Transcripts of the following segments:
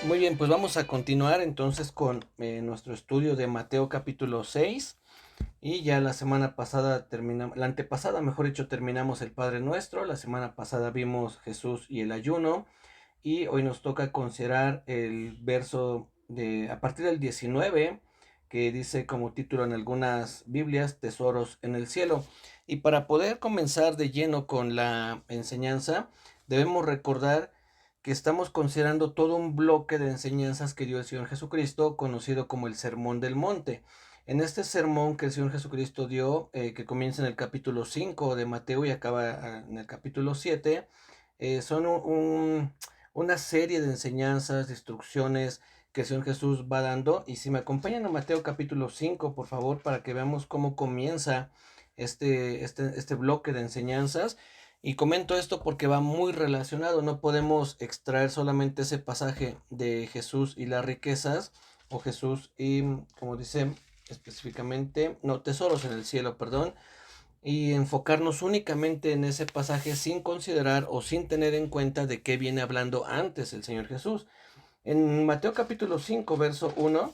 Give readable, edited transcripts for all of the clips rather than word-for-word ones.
Muy bien, pues vamos a continuar entonces con nuestro estudio de Mateo capítulo 6 y ya la semana pasada terminamos, la antepasada mejor dicho, terminamos el Padre Nuestro, la semana pasada vimos Jesús y el ayuno y hoy nos toca considerar el verso de a partir del 19 que dice como título en algunas Biblias tesoros en el cielo. Y para poder comenzar de lleno con la enseñanza, debemos recordar que estamos considerando todo un bloque de enseñanzas que dio el Señor Jesucristo, conocido como el Sermón del Monte. En este sermón que el Señor Jesucristo dio, que comienza en el capítulo 5 de Mateo y acaba en el capítulo 7, son una serie de enseñanzas, de instrucciones que el Señor Jesús va dando. Y si me acompañan a Mateo capítulo 5, por favor, para que veamos cómo comienza este bloque de enseñanzas. Y comento esto porque va muy relacionado. No podemos extraer solamente ese pasaje de Jesús y las riquezas, o Jesús y, como dice específicamente, no, tesoros en el cielo, perdón, y enfocarnos únicamente en ese pasaje sin considerar o sin tener en cuenta de qué viene hablando antes el Señor Jesús. En Mateo capítulo 5 verso 1,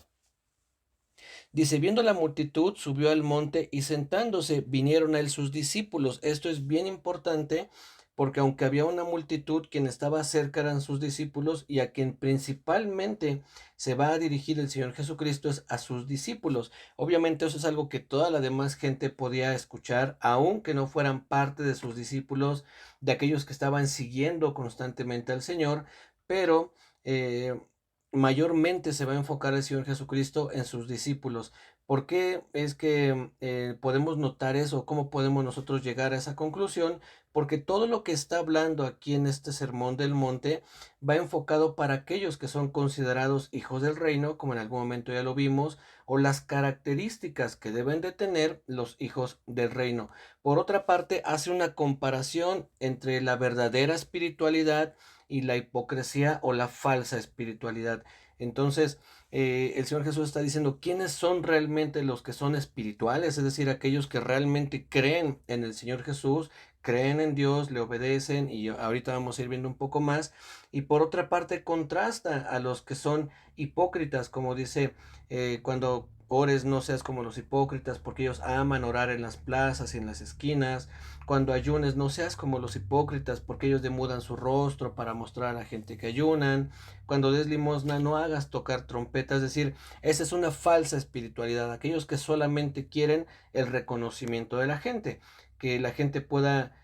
dice, viendo la multitud, subió al monte y sentándose vinieron a él sus discípulos. Esto es bien importante porque aunque había una multitud, quien estaba cerca eran sus discípulos, y a quien principalmente se va a dirigir el Señor Jesucristo es a sus discípulos. Obviamente eso es algo que toda la demás gente podía escuchar, aunque no fueran parte de sus discípulos, de aquellos que estaban siguiendo constantemente al Señor, pero mayormente se va a enfocar el Señor Jesucristo en sus discípulos. ¿Por qué es que podemos notar eso? ¿Cómo podemos nosotros llegar a esa conclusión? Porque todo lo que está hablando aquí en este Sermón del Monte va enfocado para aquellos que son considerados hijos del reino, como en algún momento ya lo vimos, o las características que deben de tener los hijos del reino. Por otra parte, hace una comparación entre la verdadera espiritualidad y la hipocresía o la falsa espiritualidad. Entonces, el Señor Jesús está diciendo quiénes son realmente los que son espirituales, es decir, aquellos que realmente creen en el Señor Jesús, creen en Dios, le obedecen, y ahorita vamos a ir viendo un poco más. Y por otra parte, contrasta a los que son hipócritas, como dice, cuando ores no seas como los hipócritas, porque ellos aman orar en las plazas y en las esquinas. Cuando ayunes no seas como los hipócritas, porque ellos demudan su rostro para mostrar a la gente que ayunan. Cuando des limosna no hagas tocar trompeta, es decir, esa es una falsa espiritualidad, aquellos que solamente quieren el reconocimiento de la gente, que la gente pueda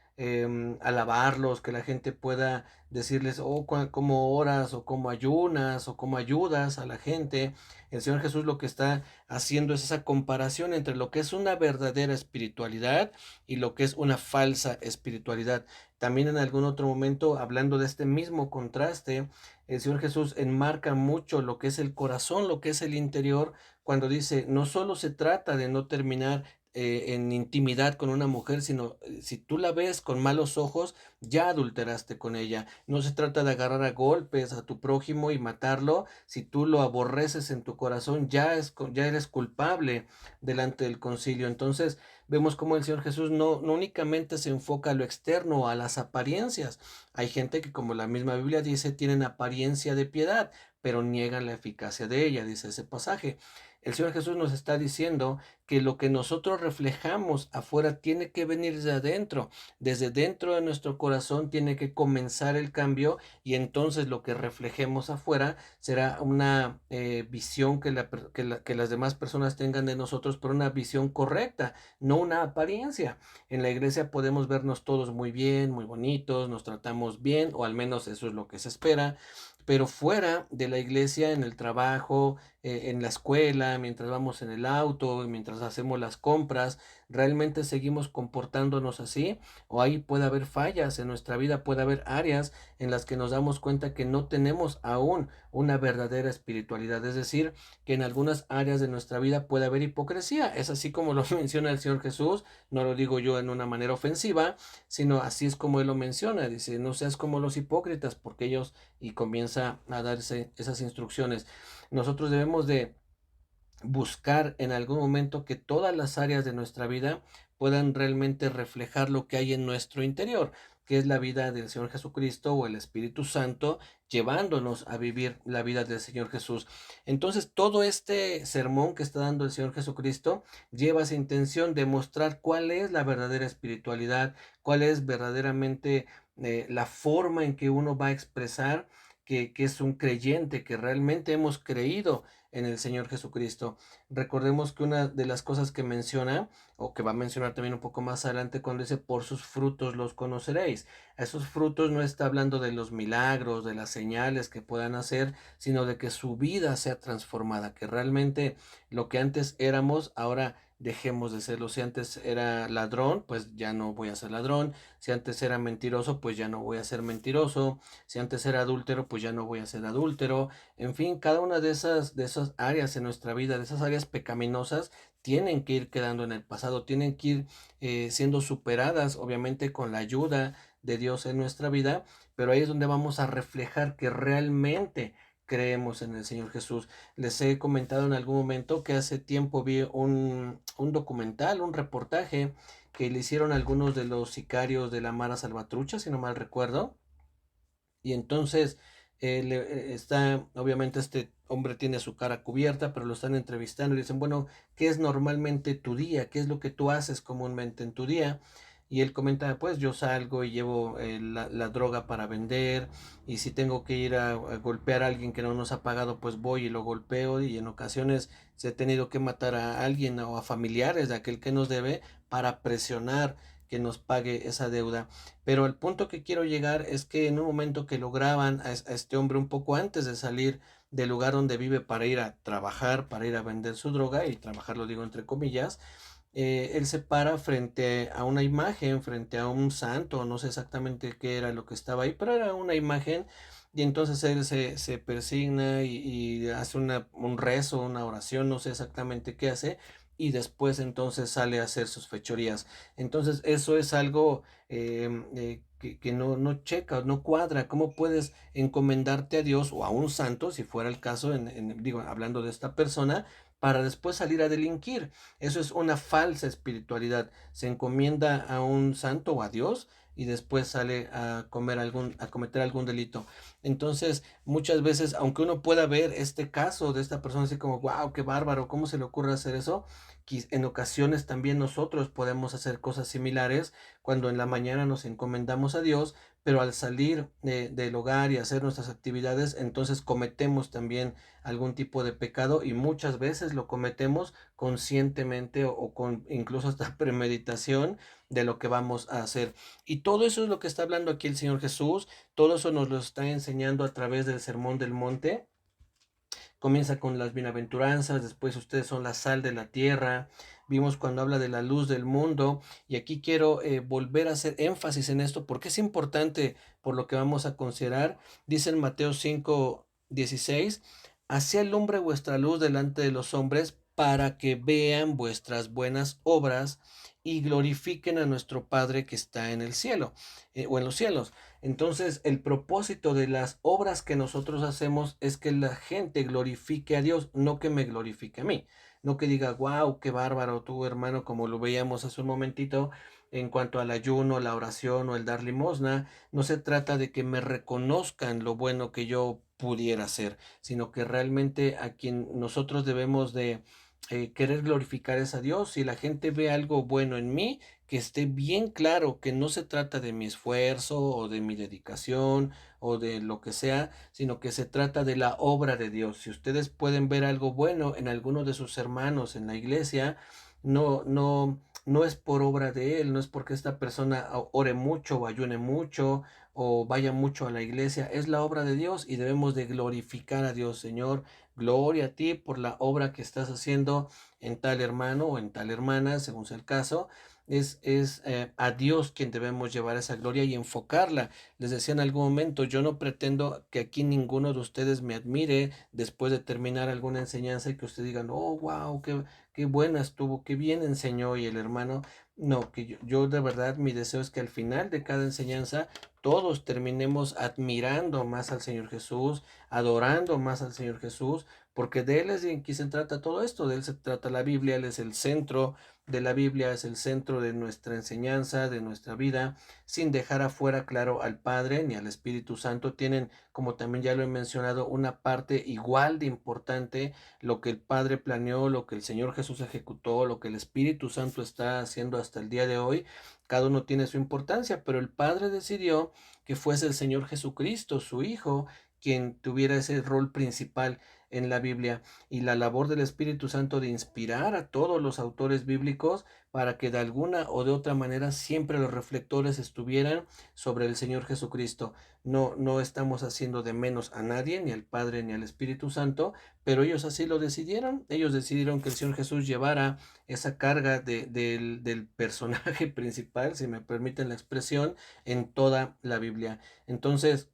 alabarlos, que la gente pueda decirles, oh, cómo oras, o cómo ayunas, o cómo ayudas a la gente. El Señor Jesús lo que está haciendo es esa comparación entre lo que es una verdadera espiritualidad y lo que es una falsa espiritualidad. También en algún otro momento, hablando de este mismo contraste, el Señor Jesús enmarca mucho lo que es el corazón, lo que es el interior, cuando dice, no solo se trata de no terminar en intimidad con una mujer, sino si tú la ves con malos ojos, ya adulteraste con ella. No se trata de agarrar a golpes a tu prójimo y matarlo. Si tú lo aborreces en tu corazón, ya eres culpable delante del concilio. Entonces, vemos cómo el Señor Jesús no únicamente se enfoca a lo externo, a las apariencias. Hay gente que, como la misma Biblia dice, tienen apariencia de piedad, pero niegan la eficacia de ella, dice ese pasaje. El Señor Jesús nos está diciendo que lo que nosotros reflejamos afuera tiene que venir de adentro. Desde dentro de nuestro corazón tiene que comenzar el cambio, y entonces lo que reflejemos afuera será una visión que las demás personas tengan de nosotros, pero una visión correcta, no una apariencia. En la iglesia podemos vernos todos muy bien, muy bonitos, nos tratamos bien, o al menos eso es lo que se espera, pero fuera de la iglesia, en el trabajo, en la escuela, mientras vamos en el auto, mientras hacemos las compras, ¿realmente seguimos comportándonos así? O ahí puede haber fallas en nuestra vida, puede haber áreas en las que nos damos cuenta que no tenemos aún una verdadera espiritualidad, es decir, que en algunas áreas de nuestra vida puede haber hipocresía. Es así como lo menciona el Señor Jesús, no lo digo yo en una manera ofensiva, sino así es como Él lo menciona. Dice, no seas como los hipócritas, porque ellos, y comienza a darse esas instrucciones. Nosotros debemos de buscar en algún momento que todas las áreas de nuestra vida puedan realmente reflejar lo que hay en nuestro interior. que es la vida del Señor Jesucristo o el Espíritu Santo llevándonos a vivir la vida del Señor Jesús. Entonces, todo este sermón que está dando el Señor Jesucristo lleva esa intención de mostrar cuál es la verdadera espiritualidad, cuál es verdaderamente la forma en que uno va a expresar que es un creyente, que realmente hemos creído en el Señor Jesucristo. Recordemos que una de las cosas que menciona, o que va a mencionar también un poco más adelante, cuando dice, por sus frutos los conoceréis. Esos frutos no está hablando de los milagros, de las señales que puedan hacer, sino de que su vida sea transformada, que realmente lo que antes éramos, ahora dejemos de serlo. Si antes era ladrón, pues ya no voy a ser ladrón. Si antes era mentiroso, pues ya no voy a ser mentiroso. Si antes era adúltero, pues ya no voy a ser adúltero. En fin, cada una de esas áreas en nuestra vida, de esas áreas pecaminosas, tienen que ir quedando en el pasado, tienen que ir siendo superadas, obviamente con la ayuda de Dios en nuestra vida, pero ahí es donde vamos a reflejar que realmente creemos en el Señor Jesús. Les he comentado en algún momento que hace tiempo vi un documental, un reportaje que le hicieron algunos de los sicarios de la Mara Salvatrucha, si no mal recuerdo. Y entonces obviamente este hombre tiene su cara cubierta, pero lo están entrevistando y dicen, bueno, ¿qué es normalmente tu día? ¿Qué es lo que tú haces comúnmente en tu día? Y él comenta, pues yo salgo y llevo la droga para vender, y si tengo que ir a golpear a alguien que no nos ha pagado, pues voy y lo golpeo, y en ocasiones se ha tenido que matar a alguien o a familiares de aquel que nos debe para presionar que nos pague esa deuda. Pero el punto que quiero llegar es que en un momento que lo graban a este hombre un poco antes de salir del lugar donde vive para ir a trabajar, para ir a vender su droga, y trabajar lo digo entre comillas, él se para frente a una imagen, frente a un santo, no sé exactamente qué era lo que estaba ahí, pero era una imagen, y entonces él se persigna y hace un rezo, una oración, no sé exactamente qué hace, y después entonces sale a hacer sus fechorías. Entonces eso es algo que no checa, no cuadra. ¿Cómo puedes encomendarte a Dios o a un santo, si fuera el caso, digo, hablando de esta persona, para después salir a delinquir? Eso es una falsa espiritualidad. Se encomienda a un santo o a Dios y después sale a cometer algún delito. Entonces, muchas veces, aunque uno pueda ver este caso de esta persona así como, wow, qué bárbaro, ¿cómo se le ocurre hacer eso? En ocasiones también nosotros podemos hacer cosas similares cuando en la mañana nos encomendamos a Dios, pero al salir del hogar y hacer nuestras actividades, entonces cometemos también algún tipo de pecado, y muchas veces lo cometemos conscientemente o con incluso hasta premeditación de lo que vamos a hacer. Y todo eso es lo que está hablando aquí el Señor Jesús, todo eso nos lo está enseñando a través del Sermón del Monte. Comienza con las bienaventuranzas, después ustedes son la sal de la tierra. Vimos cuando habla de la luz del mundo, y aquí quiero volver a hacer énfasis en esto porque es importante por lo que vamos a considerar. Dice en Mateo 5:16, así alumbre vuestra luz delante de los hombres para que vean vuestras buenas obras y glorifiquen a nuestro Padre que está en el cielo, o en los cielos. Entonces, el propósito de las obras que nosotros hacemos es que la gente glorifique a Dios, no que me glorifique a mí. No que diga, wow, qué bárbaro tú, hermano, como lo veíamos hace un momentito en cuanto al ayuno, la oración o el dar limosna. No se trata de que me reconozcan lo bueno que yo pudiera hacer, sino que realmente a quien nosotros debemos de querer glorificar es a Dios. Si la gente ve algo bueno en mí, que esté bien claro que no se trata de mi esfuerzo o de mi dedicación o de lo que sea, sino que se trata de la obra de Dios. Si ustedes pueden ver algo bueno en alguno de sus hermanos en la iglesia, no es por obra de él, no es porque esta persona ore mucho o ayune mucho o vaya mucho a la iglesia, es la obra de Dios y debemos de glorificar a Dios. Señor, gloria a ti por la obra que estás haciendo en tal hermano o en tal hermana, según sea el caso. Es a Dios quien debemos llevar esa gloria y enfocarla. Les decía en algún momento, yo no pretendo que aquí ninguno de ustedes me admire después de terminar alguna enseñanza y que ustedes digan, oh, wow, qué buena estuvo, qué bien enseñó y el hermano. No, que yo de verdad mi deseo es que al final de cada enseñanza todos terminemos admirando más al Señor Jesús, adorando más al Señor Jesús, porque de Él es en quien se trata todo esto, de Él se trata la Biblia, Él es el centro de la Biblia, es el centro de nuestra enseñanza, de nuestra vida, sin dejar afuera, claro, al Padre ni al Espíritu Santo. Tienen, como también ya lo he mencionado, una parte igual de importante, lo que el Padre planeó, lo que el Señor Jesús ejecutó, lo que el Espíritu Santo está haciendo hasta el día de hoy. Cada uno tiene su importancia, pero el Padre decidió que fuese el Señor Jesucristo, su Hijo, quien tuviera ese rol principal en la Biblia, y la labor del Espíritu Santo de inspirar a todos los autores bíblicos para que de alguna o de otra manera siempre los reflectores estuvieran sobre el Señor Jesucristo. No, no estamos haciendo de menos a nadie, ni al Padre ni al Espíritu Santo, pero ellos así lo decidieron. Ellos decidieron que el Señor Jesús llevara esa carga del personaje principal, si me permiten la expresión, en toda la Biblia. Entonces,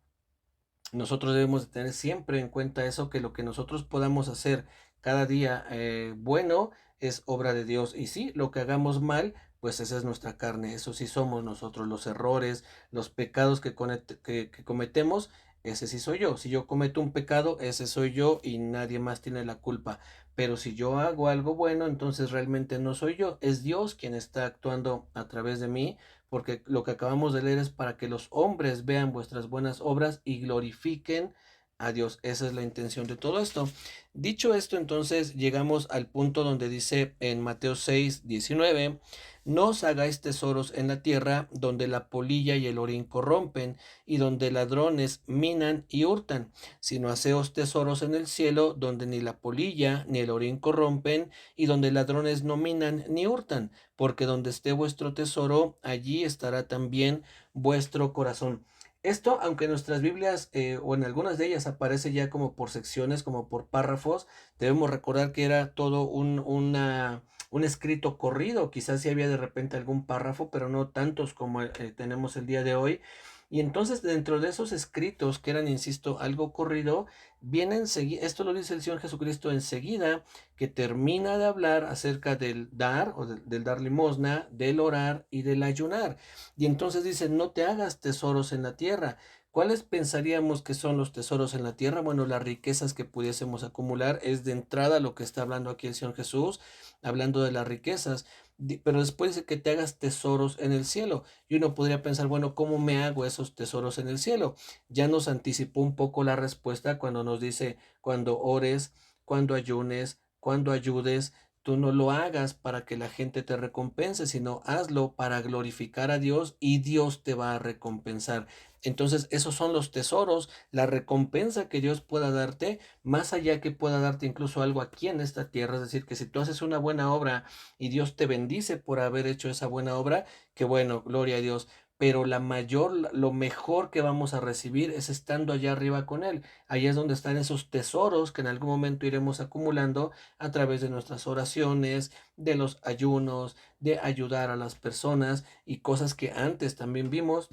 nosotros debemos de tener siempre en cuenta eso, que lo que nosotros podamos hacer cada día bueno es obra de Dios. Y sí, lo que hagamos mal, pues esa es nuestra carne, eso sí somos nosotros, los errores, los pecados que cometemos, ese sí soy yo. Si yo cometo un pecado, ese soy yo y nadie más tiene la culpa. Pero si yo hago algo bueno, entonces realmente no soy yo, es Dios quien está actuando a través de mí, porque lo que acabamos de leer es para que los hombres vean vuestras buenas obras y glorifiquen a Dios. Esa es la intención de todo esto. Dicho esto, entonces llegamos al punto donde dice en Mateo 6:19: no os hagáis tesoros en la tierra, donde la polilla y el orín corrompen, y donde ladrones minan y hurtan, sino haceos tesoros en el cielo, donde ni la polilla ni el orín corrompen, y donde ladrones no minan ni hurtan, porque donde esté vuestro tesoro, allí estará también vuestro corazón. Esto, aunque en nuestras Biblias o en algunas de ellas aparece ya como por secciones, como por párrafos, debemos recordar que era todo un escrito corrido. Quizás sí había de repente algún párrafo, pero no tantos como tenemos el día de hoy. Y entonces dentro de esos escritos, que eran, insisto, algo corrido, vienen, esto lo dice el Señor Jesucristo enseguida, que termina de hablar acerca del dar o del dar limosna, del orar y del ayunar. Y entonces dice, no te hagas tesoros en la tierra. ¿Cuáles pensaríamos que son los tesoros en la tierra? Bueno, las riquezas que pudiésemos acumular es de entrada lo que está hablando aquí el Señor Jesús, hablando de las riquezas. Pero después dice que te hagas tesoros en el cielo. Y uno podría pensar, bueno, ¿cómo me hago esos tesoros en el cielo? Ya nos anticipó un poco la respuesta cuando nos dice, cuando ores, cuando ayunes, cuando ayudes, tú no lo hagas para que la gente te recompense, sino hazlo para glorificar a Dios y Dios te va a recompensar. Entonces, esos son los tesoros, la recompensa que Dios pueda darte, más allá que pueda darte incluso algo aquí en esta tierra. Es decir, que si tú haces una buena obra y Dios te bendice por haber hecho esa buena obra, que bueno, gloria a Dios. Pero la mayor, lo mejor que vamos a recibir es estando allá arriba con Él. Ahí es donde están esos tesoros que en algún momento iremos acumulando a través de nuestras oraciones, de los ayunos, de ayudar a las personas y cosas que antes también vimos,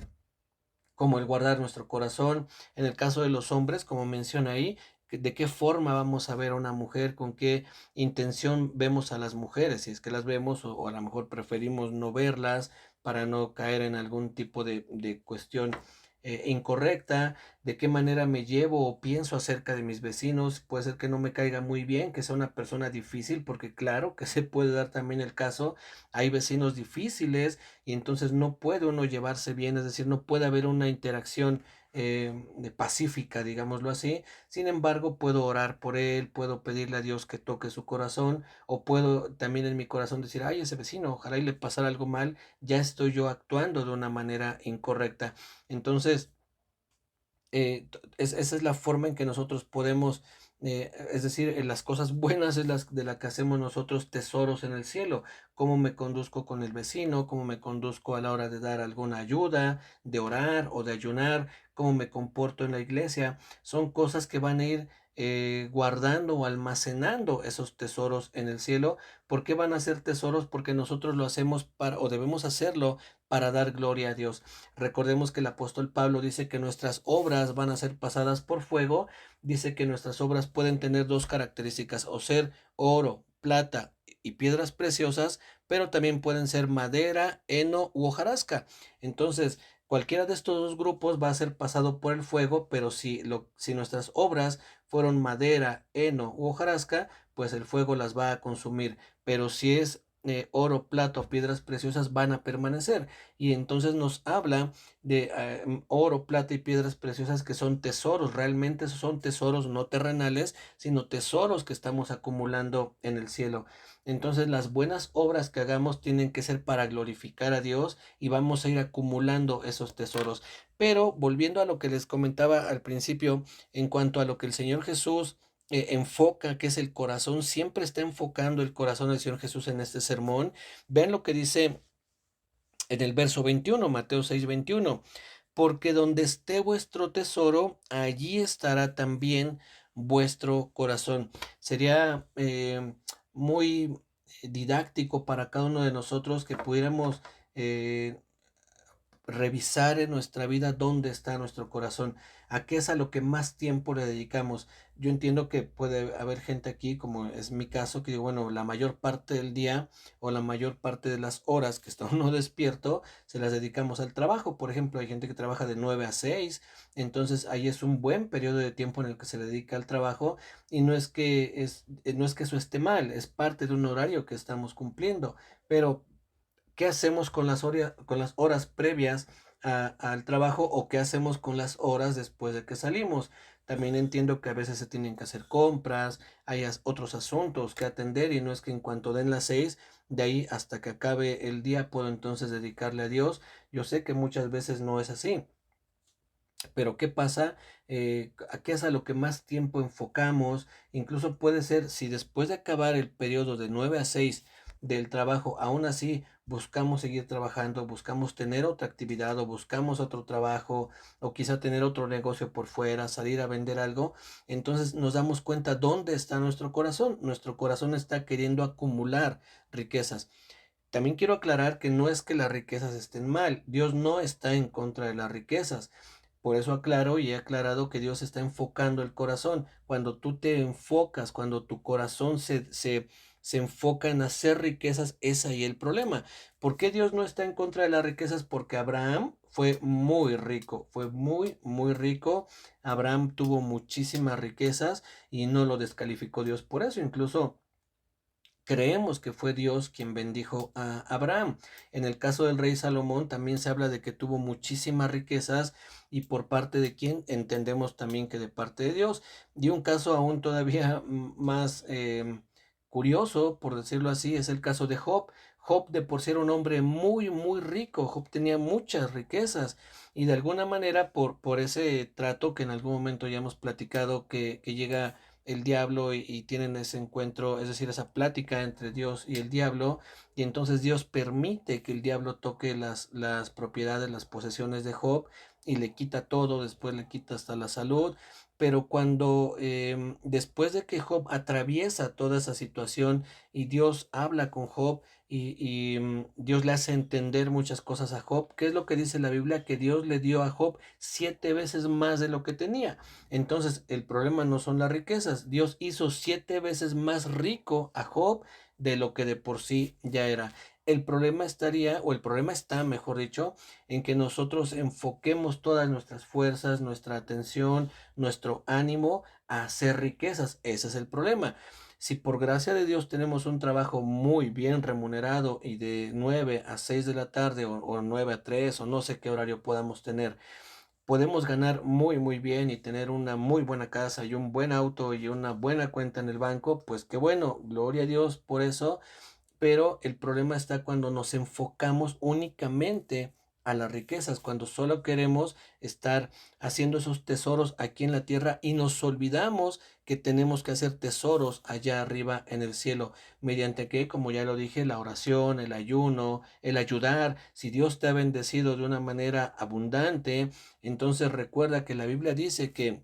como el guardar nuestro corazón. En el caso de los hombres, como menciona ahí, de qué forma vamos a ver a una mujer, con qué intención vemos a las mujeres, si es que las vemos, o a lo mejor preferimos no verlas para no caer en algún tipo de cuestión incorrecta, de qué manera me llevo o pienso acerca de mis vecinos. Puede ser que no me caiga muy bien, que sea una persona difícil, porque claro que se puede dar también el caso, hay vecinos difíciles y entonces no puede uno llevarse bien, es decir, no puede haber una interacción pacífica, digámoslo así. Sin embargo, puedo orar por él, puedo pedirle a Dios que toque su corazón, o puedo también en mi corazón decir, ay, ese vecino, ojalá y le pasara algo mal, ya estoy yo actuando de una manera incorrecta. Entonces, esa es la forma en que nosotros podemos, es decir, en las cosas buenas es las de las que hacemos nosotros tesoros en el cielo. Cómo me conduzco con el vecino, cómo me conduzco a la hora de dar alguna ayuda, de orar o de ayunar, cómo me comporto en la iglesia. Son cosas que van a ir guardando o almacenando esos tesoros en el cielo. ¿Por qué van a ser tesoros? Porque nosotros lo hacemos para, o debemos hacerlo para dar gloria a Dios. Recordemos que el apóstol Pablo dice que nuestras obras van a ser pasadas por fuego. Dice que nuestras obras pueden tener dos características, o ser oro, plata y piedras preciosas, pero también pueden ser madera, heno u hojarasca. Entonces, cualquiera de estos dos grupos va a ser pasado por el fuego, pero si nuestras obras fueron madera, heno u hojarasca, pues el fuego las va a consumir. Pero si es oro, plata o piedras preciosas, van a permanecer. Y entonces nos habla de oro, plata y piedras preciosas que son tesoros. Realmente esos son tesoros no terrenales, sino tesoros que estamos acumulando en el cielo. Entonces las buenas obras que hagamos tienen que ser para glorificar a Dios y vamos a ir acumulando esos tesoros. Pero volviendo a lo que les comentaba al principio, en cuanto a lo que el Señor Jesús enfoca, que es el corazón, siempre está enfocando el corazón del Señor Jesús en este sermón. Vean lo que dice en el verso 21, Mateo 6:21, porque donde esté vuestro tesoro, allí estará también vuestro corazón. Sería muy didáctico para cada uno de nosotros que pudiéramos eh, revisar en nuestra vida dónde está nuestro corazón, a qué es a lo que más tiempo le dedicamos. Yo entiendo que puede haber gente aquí, como es mi caso, que digo, bueno, la mayor parte del día o la mayor parte de las horas que está uno despierto, se las dedicamos al trabajo. Por ejemplo, hay gente que trabaja de 9 a 6, entonces ahí es un buen periodo de tiempo en el que se le dedica al trabajo y no es que eso esté mal, es parte de un horario que estamos cumpliendo, pero ¿qué hacemos con las horas previas al trabajo o qué hacemos con las horas después de que salimos? También entiendo que a veces se tienen que hacer compras, hay otros asuntos que atender y no es que en cuanto den las 6, de ahí hasta que acabe el día puedo entonces dedicarle a Dios. Yo sé que muchas veces no es así. Pero ¿qué pasa? ¿A qué es a lo que más tiempo enfocamos? Incluso puede ser si después de acabar el periodo de 9 a 6 del trabajo, aún así buscamos seguir trabajando, buscamos tener otra actividad o buscamos otro trabajo o quizá tener otro negocio por fuera, salir a vender algo, entonces nos damos cuenta dónde está nuestro corazón. Nuestro corazón está queriendo acumular riquezas. También quiero aclarar que no es que las riquezas estén mal, Dios no está en contra de las riquezas. Por eso aclaro y he aclarado que Dios está enfocando el corazón. Cuando tú te enfocas, cuando tu corazón se enfoca en hacer riquezas, es ahí el problema. ¿Por qué Dios no está en contra de las riquezas? Porque Abraham fue muy rico, fue muy, muy rico. Abraham tuvo muchísimas riquezas y no lo descalificó Dios por eso. Incluso creemos que fue Dios quien bendijo a Abraham. En el caso del rey Salomón también se habla de que tuvo muchísimas riquezas y por parte de quién entendemos también que de parte de Dios. Y un caso aún todavía más curioso, por decirlo así, es el caso de Job. Job de por sí era un hombre muy, muy rico. Job tenía muchas riquezas y de alguna manera por ese trato que en algún momento ya hemos platicado que llega el diablo y tienen ese encuentro, es decir, esa plática entre Dios y el diablo, y entonces Dios permite que el diablo toque las propiedades, las posesiones de Job y le quita todo, después le quita hasta la salud, pero cuando después de que Job atraviesa toda esa situación y Dios habla con Job y Dios le hace entender muchas cosas a Job, ¿qué es lo que dice la Biblia? Que Dios le dio a Job 7 veces más de lo que tenía. Entonces, el problema no son las riquezas. Dios hizo 7 veces más rico a Job de lo que de por sí ya era. El problema estaría, o el problema está, mejor dicho, en que nosotros enfoquemos todas nuestras fuerzas, nuestra atención, nuestro ánimo a hacer riquezas. Ese es el problema. Si por gracia de Dios tenemos un trabajo muy bien remunerado y de 9 a 6 de la tarde o 9 a 3 o no sé qué horario podamos tener, podemos ganar muy muy bien y tener una muy buena casa y un buen auto y una buena cuenta en el banco, pues qué bueno, gloria a Dios por eso, pero el problema está cuando nos enfocamos únicamente a las riquezas, cuando solo queremos estar haciendo esos tesoros aquí en la tierra y nos olvidamos que tenemos que hacer tesoros allá arriba en el cielo, mediante que, como ya lo dije, la oración, el ayuno, el ayudar. Si Dios te ha bendecido de una manera abundante, entonces recuerda que la Biblia dice que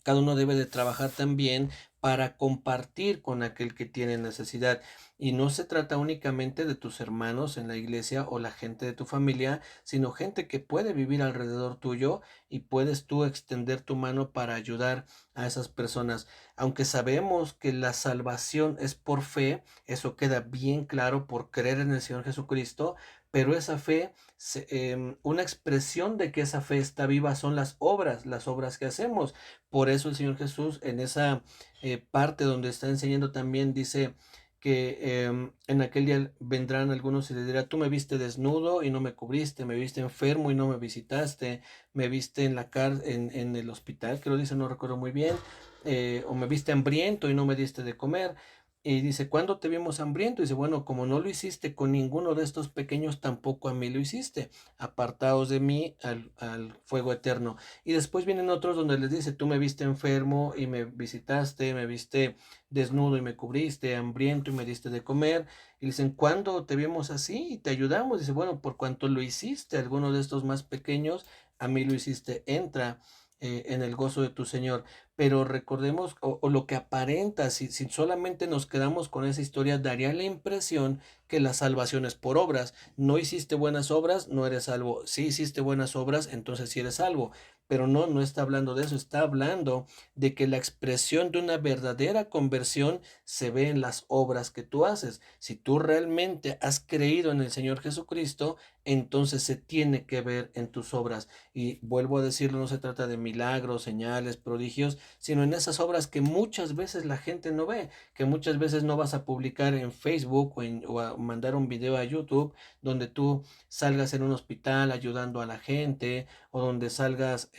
cada uno debe de trabajar también para compartir con aquel que tiene necesidad. Y no se trata únicamente de tus hermanos en la iglesia o la gente de tu familia, sino gente que puede vivir alrededor tuyo y puedes tú extender tu mano para ayudar a esas personas. Aunque sabemos que la salvación es por fe, eso queda bien claro por creer en el Señor Jesucristo, pero esa fe, una expresión de que esa fe está viva son las obras que hacemos. Por eso el Señor Jesús en esa parte donde está enseñando también dice que en aquel día vendrán algunos y les dirá, tú me viste desnudo y no me cubriste, me viste enfermo y no me visitaste, me viste en en el hospital, que lo dice, no recuerdo muy bien, o me viste hambriento y no me diste de comer. Y dice, ¿cuándo te vimos hambriento? Y dice, bueno, como no lo hiciste con ninguno de estos pequeños, tampoco a mí lo hiciste. Apartaos de mí al fuego eterno. Y después vienen otros donde les dice, tú me viste enfermo y me visitaste, me viste desnudo y me cubriste, hambriento y me diste de comer. Y dicen, ¿cuándo te vimos así y te ayudamos? Dice, bueno, por cuanto lo hiciste, alguno de estos más pequeños, a mí lo hiciste, entra en el gozo de tu Señor. Pero recordemos, o lo que aparenta, si solamente nos quedamos con esa historia, daría la impresión que la salvación es por obras. No hiciste buenas obras, no eres salvo. Si hiciste buenas obras, entonces sí eres salvo. Pero no, no está hablando de eso, está hablando de que la expresión de una verdadera conversión se ve en las obras que tú haces. Si tú realmente has creído en el Señor Jesucristo, entonces se tiene que ver en tus obras. Y vuelvo a decirlo, no se trata de milagros, señales, prodigios, sino en esas obras que muchas veces la gente no ve, que muchas veces no vas a publicar en Facebook o a mandar un video a YouTube donde tú salgas en un hospital ayudando a la gente o donde salgas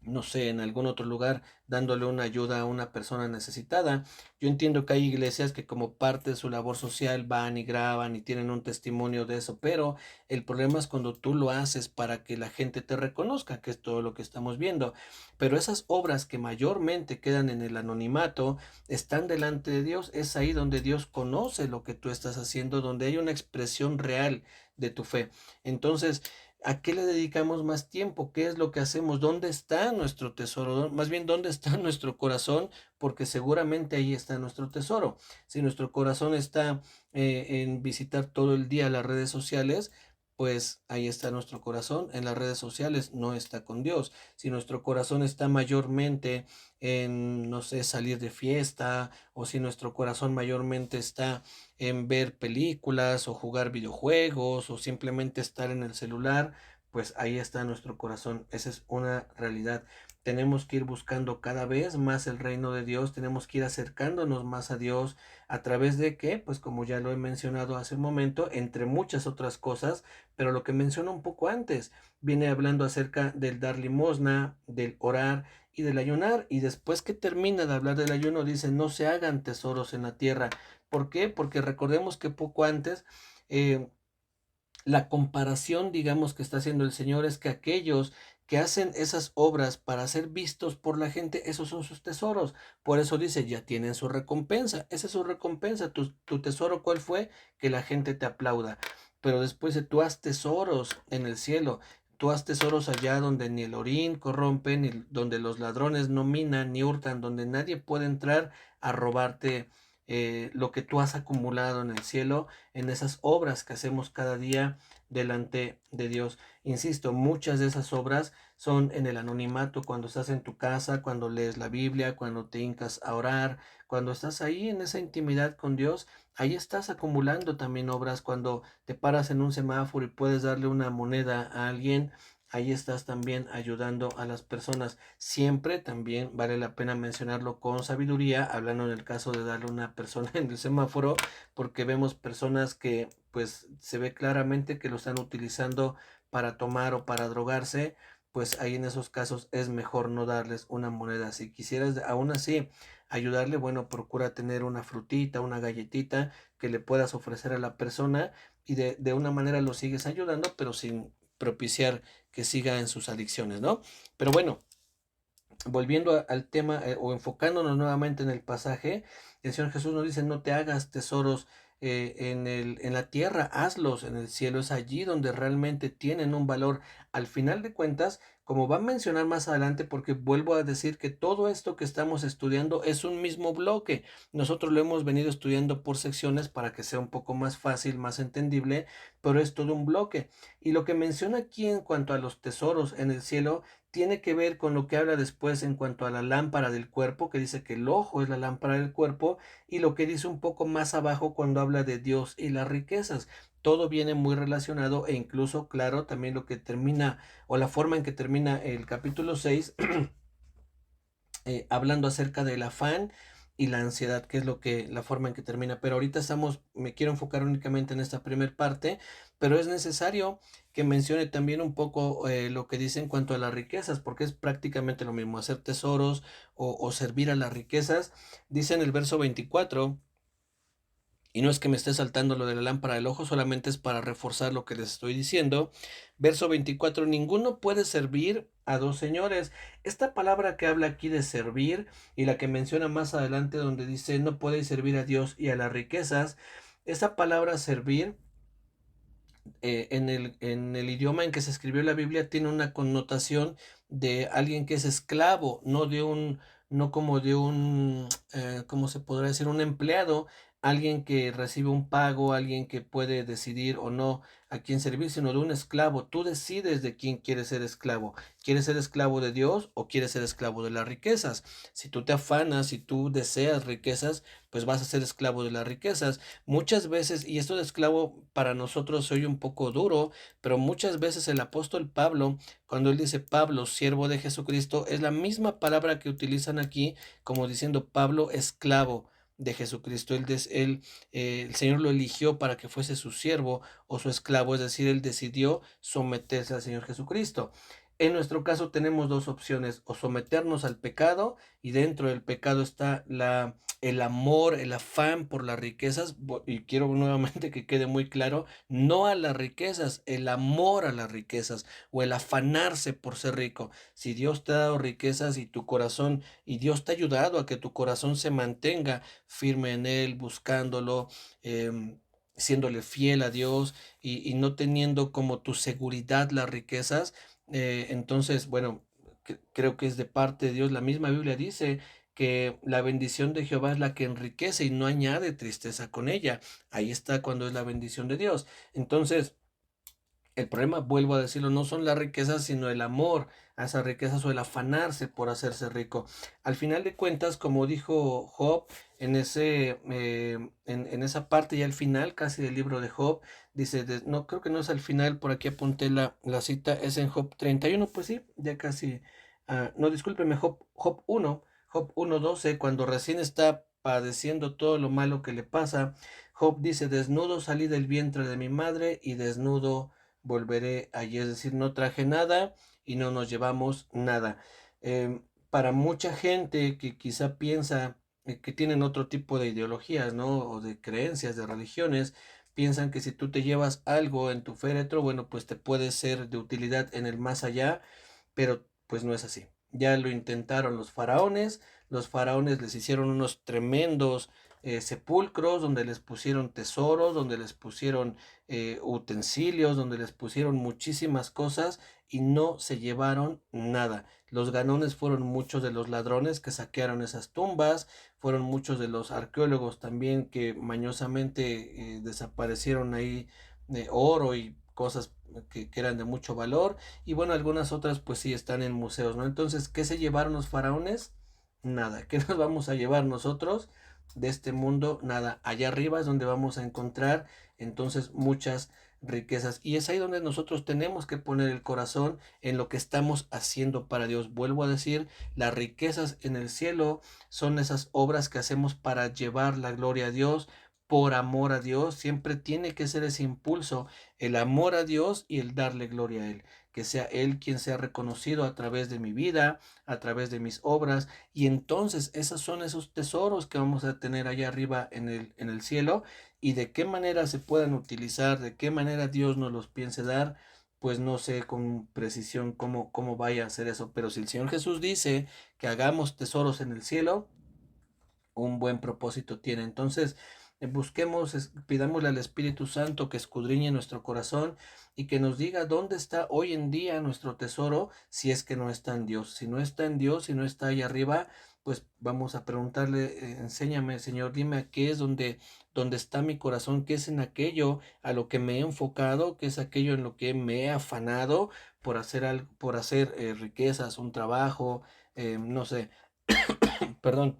no sé, en algún otro lugar dándole una ayuda a una persona necesitada. Yo entiendo que hay iglesias que como parte de su labor social van y graban y tienen un testimonio de eso, pero el problema es cuando tú lo haces para que la gente te reconozca, que es todo lo que estamos viendo. Pero esas obras que mayormente quedan en el anonimato están delante de Dios, es ahí donde Dios conoce lo que tú estás haciendo, donde hay una expresión real de tu fe. Entonces, ¿a qué le dedicamos más tiempo? ¿Qué es lo que hacemos? ¿Dónde está nuestro tesoro? Más bien, ¿dónde está nuestro corazón? Porque seguramente ahí está nuestro tesoro. Si nuestro corazón está en visitar todo el día las redes sociales, pues ahí está nuestro corazón. En las redes sociales no está con Dios. Si nuestro corazón está mayormente en, no sé, salir de fiesta, o si nuestro corazón mayormente está en ver películas o jugar videojuegos o simplemente estar en el celular, pues ahí está nuestro corazón. Esa es una realidad. Tenemos que ir buscando cada vez más el reino de Dios, tenemos que ir acercándonos más a Dios a través de que, pues como ya lo he mencionado hace un momento, entre muchas otras cosas, pero lo que menciono un poco antes, viene hablando acerca del dar limosna, del orar y del ayunar, y después que termina de hablar del ayuno dice, no se hagan tesoros en la tierra. ¿Por qué? Porque recordemos que poco antes eh, la comparación, digamos, que está haciendo el Señor es que aquellos que hacen esas obras para ser vistos por la gente, esos son sus tesoros. Por eso dice, ya tienen su recompensa. Esa es su recompensa. Tu tesoro, ¿cuál fue? Que la gente te aplauda. Pero después de tú haz tesoros en el cielo. Tú haz tesoros allá donde ni el orín corrompe, ni donde los ladrones no minan, ni hurtan, donde nadie puede entrar a robarte lo que tú has acumulado en el cielo, en esas obras que hacemos cada día delante de Dios. Insisto, muchas de esas obras son en el anonimato, cuando estás en tu casa, cuando lees la Biblia, cuando te hincas a orar, cuando estás ahí en esa intimidad con Dios, ahí estás acumulando también obras, cuando te paras en un semáforo y puedes darle una moneda a alguien. Ahí estás también ayudando a las personas. Siempre también vale la pena mencionarlo con sabiduría, hablando en el caso de darle a una persona en el semáforo, porque vemos personas que pues se ve claramente que lo están utilizando para tomar o para drogarse, pues ahí en esos casos es mejor no darles una moneda. Si quisieras aún así ayudarle, bueno, procura tener una frutita, una galletita que le puedas ofrecer a la persona y de una manera lo sigues ayudando, pero sin propiciar que siga en sus adicciones, ¿no? Pero bueno, volviendo al tema o enfocándonos nuevamente en el pasaje, el Señor Jesús nos dice, no te hagas tesoros en la tierra, hazlos en el cielo, es allí donde realmente tienen un valor. Al final de cuentas, como va a mencionar más adelante, porque vuelvo a decir que todo esto que estamos estudiando es un mismo bloque. Nosotros lo hemos venido estudiando por secciones para que sea un poco más fácil, más entendible, pero es todo un bloque. Y lo que menciona aquí en cuanto a los tesoros en el cielo, tiene que ver con lo que habla después en cuanto a la lámpara del cuerpo, que dice que el ojo es la lámpara del cuerpo, y lo que dice un poco más abajo cuando habla de Dios y las riquezas. Todo viene muy relacionado, e incluso, claro, también lo que termina o la forma en que termina el capítulo 6 hablando acerca del afán y la ansiedad, que es lo que la forma en que termina. Pero ahorita me quiero enfocar únicamente en esta primer parte, pero es necesario que mencione también un poco lo que dice en cuanto a las riquezas, porque es prácticamente lo mismo, hacer tesoros o servir a las riquezas. Dice en el verso 24. Y no es que me esté saltando lo de la lámpara del ojo, solamente es para reforzar lo que les estoy diciendo. Verso 24, ninguno puede servir a dos señores. Esta palabra que habla aquí de servir y la que menciona más adelante donde dice no podéis servir a Dios y a las riquezas, esa palabra servir en el idioma en que se escribió la Biblia tiene una connotación de alguien que es esclavo, no como de un, ¿cómo se podrá decir? Un empleado, alguien que recibe un pago, alguien que puede decidir o no a quién servir, sino de un esclavo. Tú decides de quién quieres ser esclavo. ¿Quieres ser esclavo de Dios o quieres ser esclavo de las riquezas? Si tú te afanas, si tú deseas riquezas, pues vas a ser esclavo de las riquezas. Muchas veces, y esto de esclavo para nosotros se oye un poco duro, pero muchas veces el apóstol Pablo, cuando él dice Pablo, siervo de Jesucristo, es la misma palabra que utilizan aquí como diciendo Pablo, esclavo de Jesucristo. El Señor lo eligió para que fuese su siervo o su esclavo, es decir, él decidió someterse al Señor Jesucristo. En nuestro caso tenemos dos opciones, o someternos al pecado, y dentro del pecado está el amor, el afán por las riquezas, y quiero nuevamente que quede muy claro, no a las riquezas, el amor a las riquezas o el afanarse por ser rico. Si Dios te ha dado riquezas y tu corazón, y Dios te ha ayudado a que tu corazón se mantenga firme en Él, buscándolo, siéndole fiel a Dios y no teniendo como tu seguridad las riquezas, entonces, bueno, creo que es de parte de Dios. La misma Biblia dice que la bendición de Jehová es la que enriquece y no añade tristeza con ella. Ahí está cuando es la bendición de Dios. Entonces, el problema, vuelvo a decirlo, no son las riquezas, sino el amor a esas riquezas o el afanarse por hacerse rico. Al final de cuentas, como dijo Job, en esa parte y al final casi del libro de Job, dice, no, creo que no es al final, por aquí apunté la cita, es en Job 31, pues sí, ya casi, no, discúlpeme, Job 1, 12, cuando recién está padeciendo todo lo malo que le pasa, Job dice, desnudo salí del vientre de mi madre y desnudo volveré allí, es decir, no traje nada y no nos llevamos nada. Para mucha gente que quizá piensa que tienen otro tipo de ideologías, ¿no? O de creencias, de religiones, piensan que si tú te llevas algo en tu féretro, bueno, pues te puede ser de utilidad en el más allá, pero pues no es así. Ya lo intentaron los faraones les hicieron unos tremendos sepulcros donde les pusieron tesoros, donde les pusieron utensilios, donde les pusieron muchísimas cosas y no se llevaron nada. Los ganones fueron muchos de los ladrones que saquearon esas tumbas, fueron muchos de los arqueólogos también que mañosamente desaparecieron ahí oro y cosas que eran de mucho valor, y bueno, algunas otras pues sí están en museos, ¿no? Entonces, ¿qué se llevaron los faraones? Nada. ¿Qué nos vamos a llevar nosotros de este mundo? Nada. Allá arriba es donde vamos a encontrar entonces muchas riquezas, y es ahí donde nosotros tenemos que poner el corazón en lo que estamos haciendo para Dios. Vuelvo a decir, las riquezas en el cielo son esas obras que hacemos para llevar la gloria a Dios, por amor a Dios. Siempre tiene que ser ese impulso, el amor a Dios y el darle gloria a Él, que sea Él quien sea reconocido a través de mi vida, a través de mis obras, y entonces esos son esos tesoros que vamos a tener allá arriba en el cielo. Y de qué manera se puedan utilizar, de qué manera Dios nos los piense dar, pues no sé con precisión cómo vaya a hacer eso, pero si el Señor Jesús dice que hagamos tesoros en el cielo, un buen propósito tiene. Entonces, pidámosle al Espíritu Santo que escudriñe nuestro corazón y que nos diga dónde está hoy en día nuestro tesoro, si es que no está en Dios. Si no está en Dios, si no está ahí arriba, pues vamos a preguntarle, enséñame, Señor, dime a qué es donde está mi corazón, qué es en aquello a lo que me he enfocado, qué es aquello en lo que me he afanado por hacer algo, por hacer riquezas, un trabajo, no sé, perdón,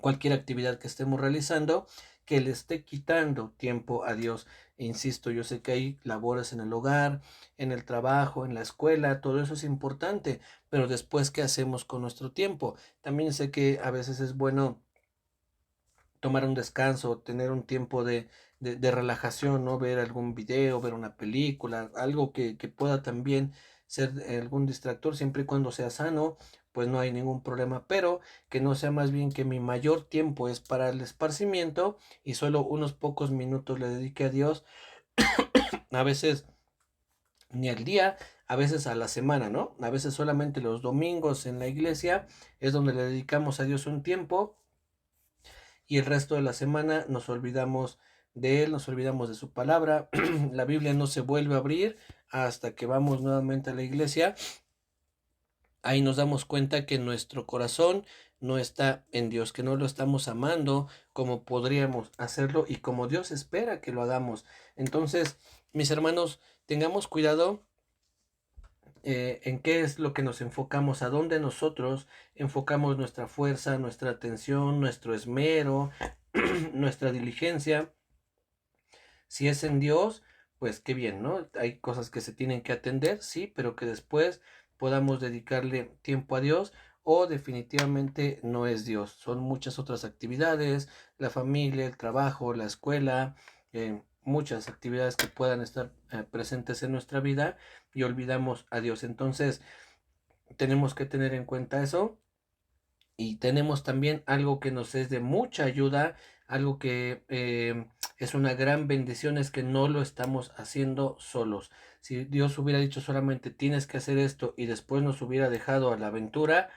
cualquier actividad que estemos realizando que le esté quitando tiempo a Dios. E insisto, yo sé que hay labores en el hogar, en el trabajo, en la escuela, todo eso es importante, pero después, ¿qué hacemos con nuestro tiempo? También sé que a veces es bueno tomar un descanso, tener un tiempo de relajación, ¿no? Ver algún video, ver una película, algo que pueda también ser algún distractor, siempre y cuando sea sano, pues no hay ningún problema, pero que no sea más bien que mi mayor tiempo es para el esparcimiento y solo unos pocos minutos le dedique a Dios, a veces ni al día, a veces a la semana, ¿no? A veces solamente los domingos en la iglesia es donde le dedicamos a Dios un tiempo y el resto de la semana nos olvidamos de Él, nos olvidamos de su palabra. La Biblia no se vuelve a abrir hasta que vamos nuevamente a la iglesia. Ahí nos damos cuenta que nuestro corazón no está en Dios, que no lo estamos amando como podríamos hacerlo y como Dios espera que lo hagamos. Entonces, mis hermanos, tengamos cuidado en qué es lo que nos enfocamos, a dónde nosotros enfocamos nuestra fuerza, nuestra atención, nuestro esmero, nuestra diligencia. Si es en Dios, pues qué bien, ¿no? Hay cosas que se tienen que atender, sí, pero que después podamos dedicarle tiempo a Dios o definitivamente no es Dios. Son muchas otras actividades, la familia, el trabajo, la escuela, muchas actividades que puedan estar presentes en nuestra vida y olvidamos a Dios. Entonces, tenemos que tener en cuenta eso y tenemos también algo que nos es de mucha ayuda, algo que es una gran bendición, es que no lo estamos haciendo solos. Si Dios hubiera dicho solamente tienes que hacer esto y después nos hubiera dejado a la aventura,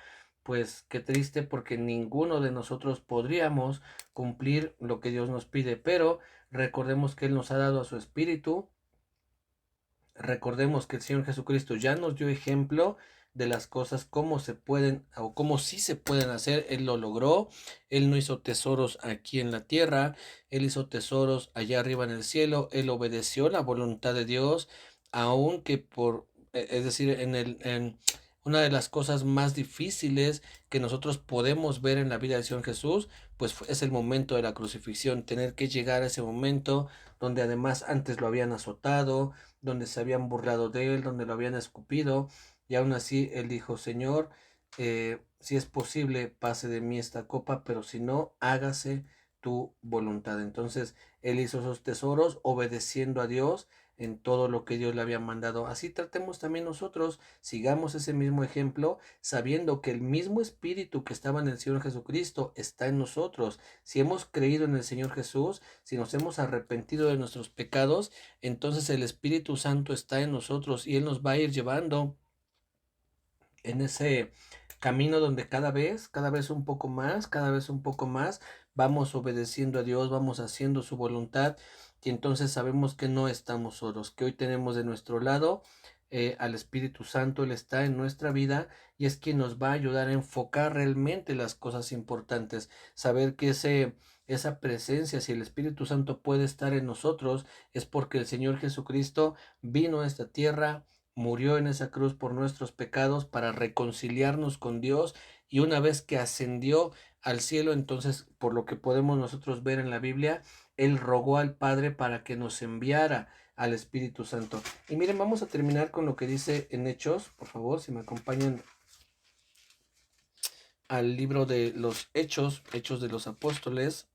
pues qué triste porque ninguno de nosotros podríamos cumplir lo que Dios nos pide, pero recordemos que Él nos ha dado a su espíritu. Recordemos que el Señor Jesucristo ya nos dio ejemplo de las cosas, cómo se pueden o cómo sí se pueden hacer. Él lo logró. Él no hizo tesoros aquí en la tierra. Él hizo tesoros allá arriba en el cielo. Él obedeció la voluntad de Dios, aunque es decir, en una de las cosas más difíciles que nosotros podemos ver en la vida del Señor Jesús, pues es el momento de la crucifixión, tener que llegar a ese momento donde además antes lo habían azotado, donde se habían burlado de él, donde lo habían escupido, y aún así él dijo, Señor, si es posible, pase de mí esta copa, pero si no, hágase tu voluntad. Entonces, él hizo esos tesoros obedeciendo a Dios en todo lo que Dios le había mandado. Así tratemos también nosotros, sigamos ese mismo ejemplo, sabiendo que el mismo espíritu que estaba en el Señor Jesucristo está en nosotros. Si hemos creído en el Señor Jesús, si nos hemos arrepentido de nuestros pecados, entonces el Espíritu Santo está en nosotros y Él nos va a ir llevando en ese camino donde cada vez un poco más, cada vez un poco más, vamos obedeciendo a Dios, vamos haciendo su voluntad y entonces sabemos que no estamos solos, que hoy tenemos de nuestro lado al Espíritu Santo, Él está en nuestra vida y es quien nos va a ayudar a enfocar realmente las cosas importantes, saber que esa presencia, si el Espíritu Santo puede estar en nosotros, es porque el Señor Jesucristo vino a esta tierra, murió en esa cruz por nuestros pecados para reconciliarnos con Dios y una vez que ascendió al cielo, entonces por lo que podemos nosotros ver en la Biblia, Él rogó al Padre para que nos enviara al Espíritu Santo. Y miren, vamos a terminar con lo que dice en Hechos, por favor, si me acompañan al libro de los Hechos, Hechos de los Apóstoles,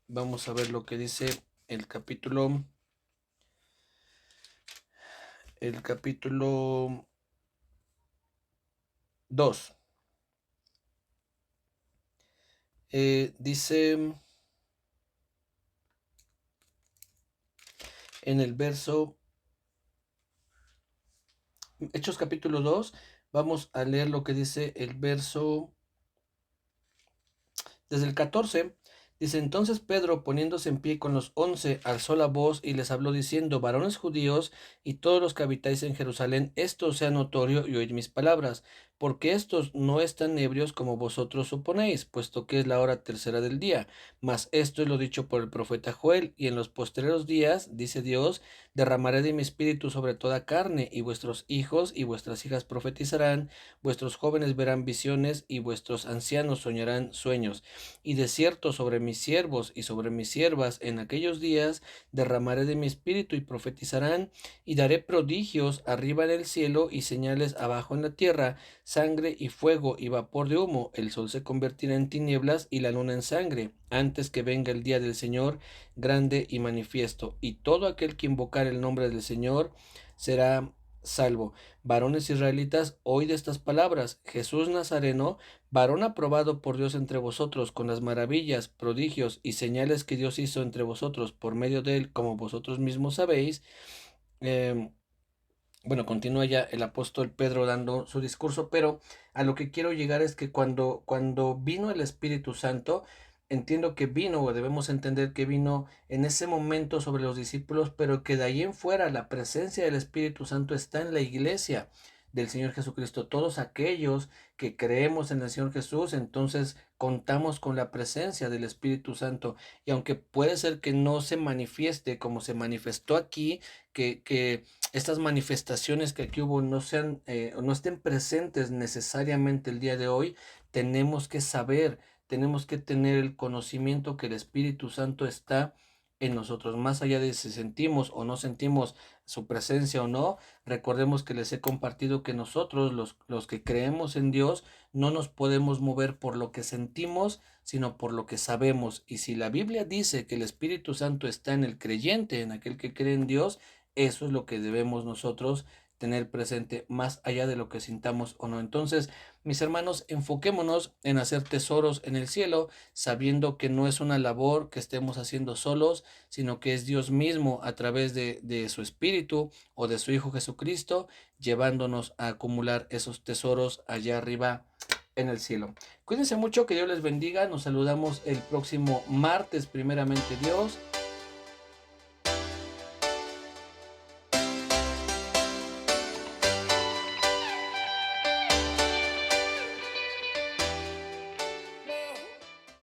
vamos a ver lo que dice el capítulo 2. Dice en el verso, Hechos capítulo 2, vamos a leer lo que dice el verso desde el 14. Dice, entonces Pedro, poniéndose en pie con los 11, alzó la voz y les habló diciendo, varones judíos y todos los que habitáis en Jerusalén, esto sea notorio y oíd mis palabras, porque estos no están ebrios como vosotros suponéis, puesto que es la hora tercera del día. Mas esto es lo dicho por el profeta Joel, y en los postreros días, dice Dios, derramaré de mi espíritu sobre toda carne, y vuestros hijos y vuestras hijas profetizarán, vuestros jóvenes verán visiones, y vuestros ancianos soñarán sueños. Y de cierto sobre mis siervos y sobre mis siervas en aquellos días derramaré de mi espíritu y profetizarán, y daré prodigios arriba en el cielo y señales abajo en la tierra, sangre y fuego y vapor de humo. El sol se convertirá en tinieblas y la luna en sangre, antes que venga el día del Señor grande y manifiesto. Y todo aquel que invocar el nombre del Señor será salvo. Varones israelitas, oíd estas palabras. Jesús Nazareno, varón aprobado por Dios entre vosotros, con las maravillas, prodigios y señales que Dios hizo entre vosotros por medio de él, como vosotros mismos sabéis. Eh, bueno, continúa ya el apóstol Pedro dando su discurso, pero a lo que quiero llegar es que cuando vino el Espíritu Santo, entiendo que vino, o debemos entender que vino en ese momento sobre los discípulos, pero que de ahí en fuera la presencia del Espíritu Santo está en la iglesia del Señor Jesucristo. Todos aquellos que creemos en el Señor Jesús, entonces contamos con la presencia del Espíritu Santo. Y aunque puede ser que no se manifieste como se manifestó aquí, que estas manifestaciones que aquí hubo no sean o no estén presentes necesariamente el día de hoy, tenemos que saber, tenemos que tener el conocimiento que el Espíritu Santo está en nosotros, más allá de si sentimos o no sentimos su presencia o no. Recordemos que les he compartido que nosotros, los que creemos en Dios, no nos podemos mover por lo que sentimos, sino por lo que sabemos. Y si la Biblia dice que el Espíritu Santo está en el creyente, en aquel que cree en Dios, eso es lo que debemos nosotros tener presente, más allá de lo que sintamos o no. Entonces, mis hermanos, enfoquémonos en hacer tesoros en el cielo, sabiendo que no es una labor que estemos haciendo solos, sino que es Dios mismo a través de su Espíritu o de su Hijo Jesucristo, llevándonos a acumular esos tesoros allá arriba en el cielo. Cuídense mucho, que Dios les bendiga. Nos saludamos el próximo martes, primeramente Dios.